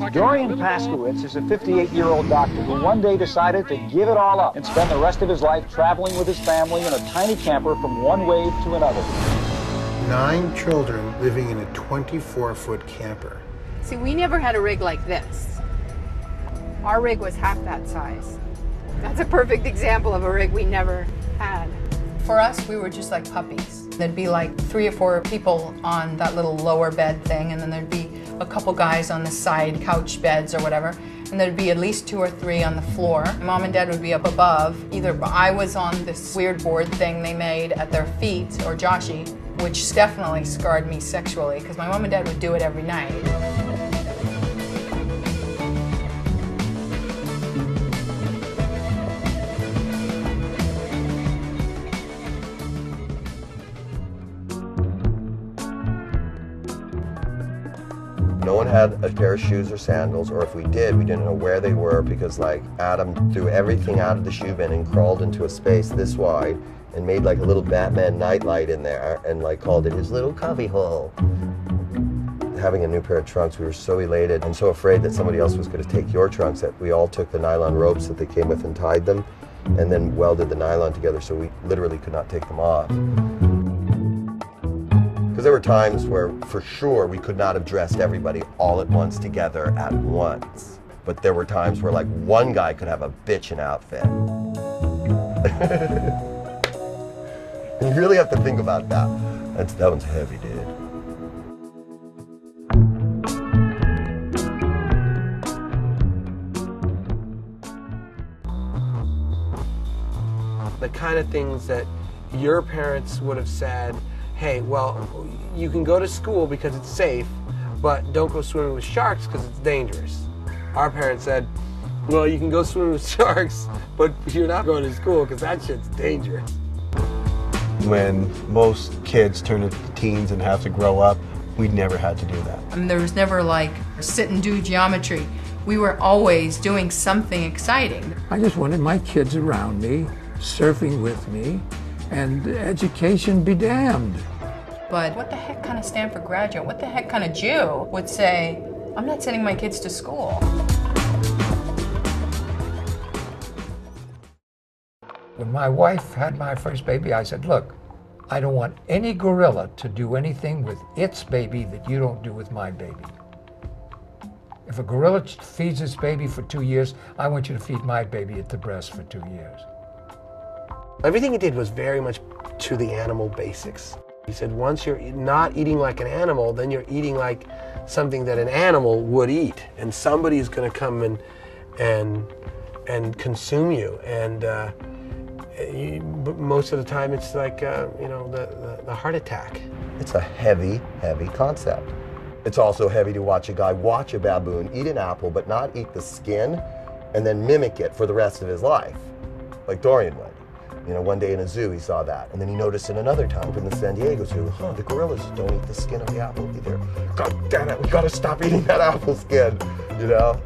Dorian Paskowitz is a 58-year-old doctor who one day decided to give it all up and spend the rest of his life traveling with his family in a tiny camper from one wave to another. 9 children living in a 24-foot camper. See, we never had a rig like this. Our rig was half that size. That's a perfect example of a rig we never had. For us, we were just like puppies. There'd be like 3 or 4 people on that little lower bed thing, and then there'd be a couple guys on the side couch beds or whatever, and there'd be at least 2 or 3 on the floor. Mom and Dad would be up above. Either I was on this weird board thing they made at their feet, or Joshy, which definitely scarred me sexually, because my mom and dad would do it every night. No one had a pair of shoes or sandals, or if we did, we didn't know where they were, because like Adam threw everything out of the shoe bin and crawled into a space this wide and made like a little Batman nightlight in there and like called it his little cubby hole. Having a new pair of trunks, we were so elated and so afraid that somebody else was going to take your trunks that we all took the nylon ropes that they came with and tied them and then welded the nylon together so we literally could not take them off. Because there were times where, for sure, we could not have dressed everybody all at once together at once. But there were times where, like, one guy could have a bitchin' outfit. You really have to think about that. That one's heavy, dude. The kind of things that your parents would have said, hey, well, you can go to school because it's safe, but don't go swimming with sharks because it's dangerous. Our parents said, well, you can go swimming with sharks, but you're not going to school because that shit's dangerous. When most kids turn into teens and have to grow up, we never had to do that. I mean, there was never like sit and do geometry. We were always doing something exciting. I just wanted my kids around me, surfing with me, and education be damned. But what the heck kind of Stanford graduate, what the heck kind of Jew would say, I'm not sending my kids to school? When my wife had my first baby, I said, look, I don't want any gorilla to do anything with its baby that you don't do with my baby. If a gorilla feeds its baby for 2 years, I want you to feed my baby at the breast for 2 years. Everything he did was very much to the animal basics. He said, once you're not eating like an animal, then you're eating like something that an animal would eat, and somebody's going to come and consume you. And most of the time, it's like you know, the heart attack. It's a heavy, heavy concept. It's also heavy to watch a guy watch a baboon eat an apple, but not eat the skin, and then mimic it for the rest of his life, like Dorian would. You know, one day in a zoo he saw that, and then he noticed in another town, in the San Diego Zoo, the gorillas don't eat the skin of the apple either. God damn it, we gotta stop eating that apple skin, you know?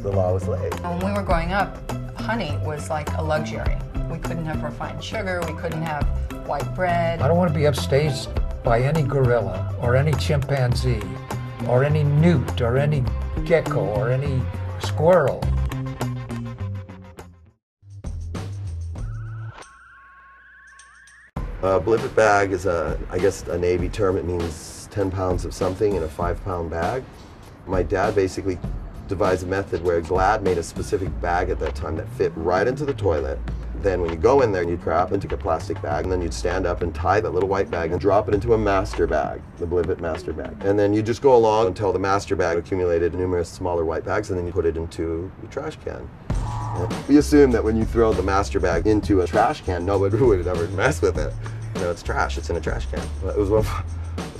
The law was laid. When we were growing up, honey was like a luxury. We couldn't have refined sugar, we couldn't have white bread. I don't want to be upstaged by any gorilla, or any chimpanzee, or any newt, or any gecko, or any squirrel. Blivet bag is I guess a Navy term. It means 10 pounds of something in a 5-pound bag. My dad basically devised a method where Glad made a specific bag at that time that fit right into the toilet. Then when you go in there, you'd crap into a plastic bag, and then you'd stand up and tie that little white bag and drop it into a master bag, the Blivet master bag. And then you just go along until the master bag accumulated numerous smaller white bags, and then you put it into your trash can. We assume that when you throw the master bag into a trash can, nobody would ever mess with it. You know, it's trash, it's in a trash can. But it was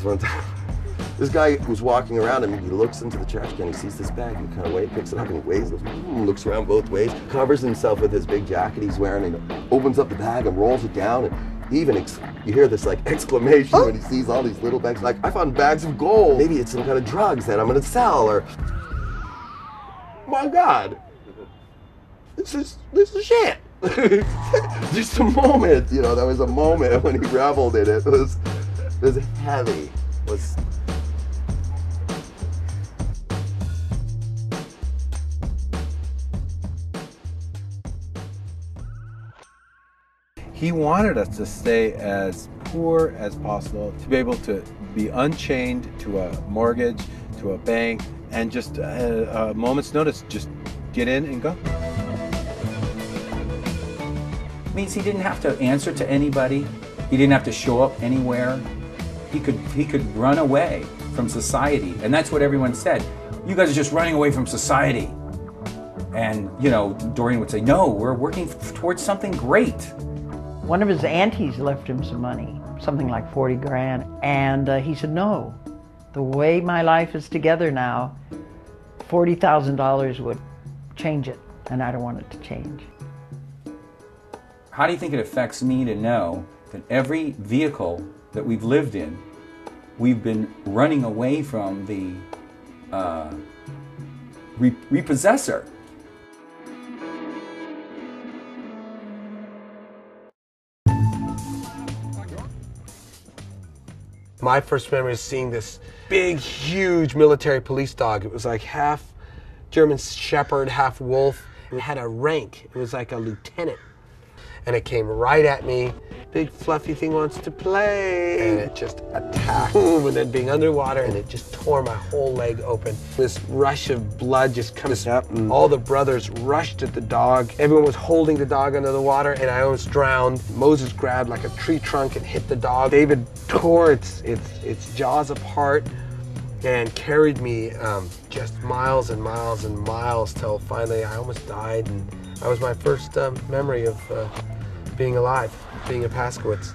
one time. This guy was walking around and he looks into the trash can, he sees this bag, he kind of picks it up and he weighs it, looks around both ways, covers himself with his big jacket he's wearing, and opens up the bag and rolls it down, and he even, you hear this like exclamation when he sees all these little bags, like, I found bags of gold. Maybe it's some kind of drugs that I'm gonna sell, or, my God. This is shit. Just a moment, you know, that was a moment when he reveled in it. It was heavy. He wanted us to stay as poor as possible, to be able to be unchained to a mortgage, to a bank, and just at a moment's notice, just get in and go. Means he didn't have to answer to anybody. He didn't have to show up anywhere. He could run away from society, and that's what everyone said. You guys are just running away from society. And you know, Dorian would say, no, we're working towards something great. One of his aunties left him some money, something like 40 grand, and he said, no, the way my life is together now, $40,000 would change it, and I don't want it to change. How do you think it affects me to know that every vehicle that we've lived in, we've been running away from the repossessor? My first memory is seeing this big, huge military police dog. It was like half German Shepherd, half wolf. It had a rank. It was like a lieutenant. And it came right at me. Big fluffy thing wants to play. And it just attacked. Boom, and then being underwater, and it just tore my whole leg open. This rush of blood just comes up, and all the brothers rushed at the dog. Everyone was holding the dog under the water, and I almost drowned. Moses grabbed like a tree trunk and hit the dog. David tore its jaws apart and carried me just miles and miles and miles till finally I almost died. And that was my first memory of being alive, being a Paskowitz.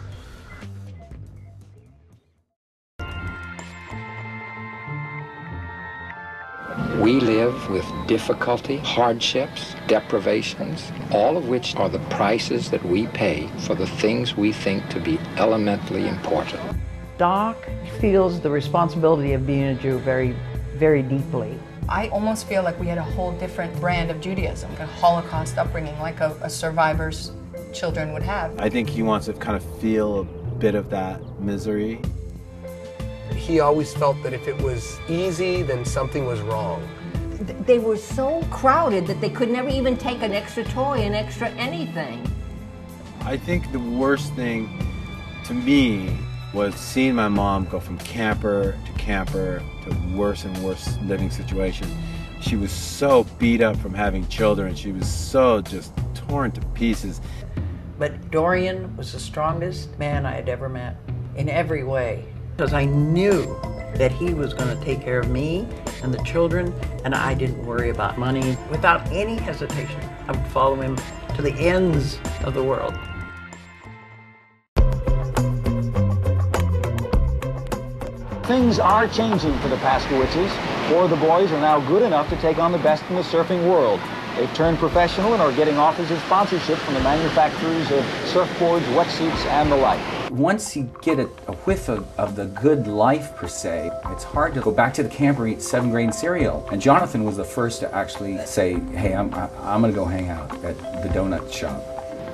We live with difficulty, hardships, deprivations, all of which are the prices that we pay for the things we think to be elementally important. Doc feels the responsibility of being a Jew very, very deeply. I almost feel like we had a whole different brand of Judaism, a Holocaust upbringing, like a survivor's children would have. I think he wants to kind of feel a bit of that misery. He always felt that if it was easy, then something was wrong. They were so crowded that they could never even take an extra toy, an extra anything. I think the worst thing to me was seeing my mom go from camper to worse and worse living situation. She was so beat up from having children. She was so just torn to pieces. But Dorian was the strongest man I had ever met in every way, because I knew that he was going to take care of me and the children, and I didn't worry about money. Without any hesitation, I would follow him to the ends of the world. Things are changing for the Paskowitzes. 4 of the boys are now good enough to take on the best in the surfing world. They've turned professional and are getting offers of sponsorship from the manufacturers of surfboards, wetsuits, and the like. Once you get a whiff of the good life, per se, it's hard to go back to the camper and eat 7-grain cereal. And Jonathan was the first to actually say, hey, I'm going to go hang out at the donut shop.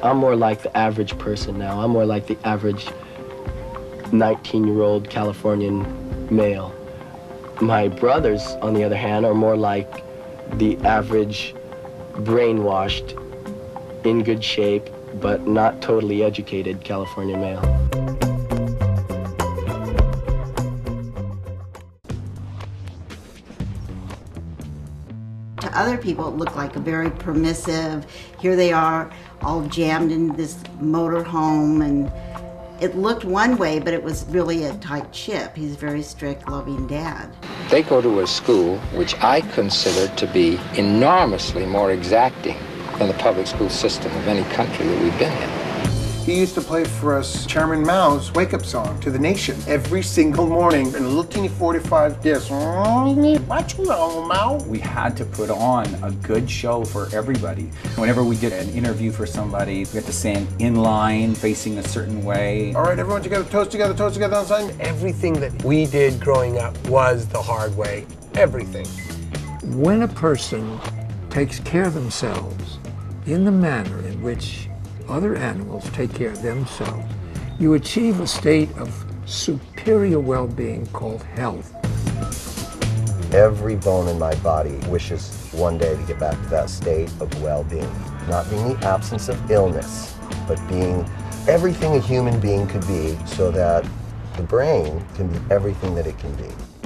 I'm more like the average person now. I'm more like the average 19-year-old Californian male. My brothers, on the other hand, are more like the average brainwashed, in good shape, but not totally educated California male. To other people, it looked like a very permissive, here they are all jammed in this motor home, and it looked one way, but it was really a tight ship. He's a very strict, loving dad. They go to a school which I consider to be enormously more exacting than the public school system of any country that we've been in. He used to play for us Chairman Mao's wake-up song to the nation every single morning in a little teeny 45 disc. What you know, Mao? We had to put on a good show for everybody. Whenever we did an interview for somebody, we had to stand in line, facing a certain way. All right, everyone together, toast together on sign. Everything that we did growing up was the hard way. Everything. When a person takes care of themselves in the manner in which other animals take care of themselves, you achieve a state of superior well-being called health. Every bone in my body wishes one day to get back to that state of well-being. Not being the absence of illness, but being everything a human being could be so that the brain can be everything that it can be.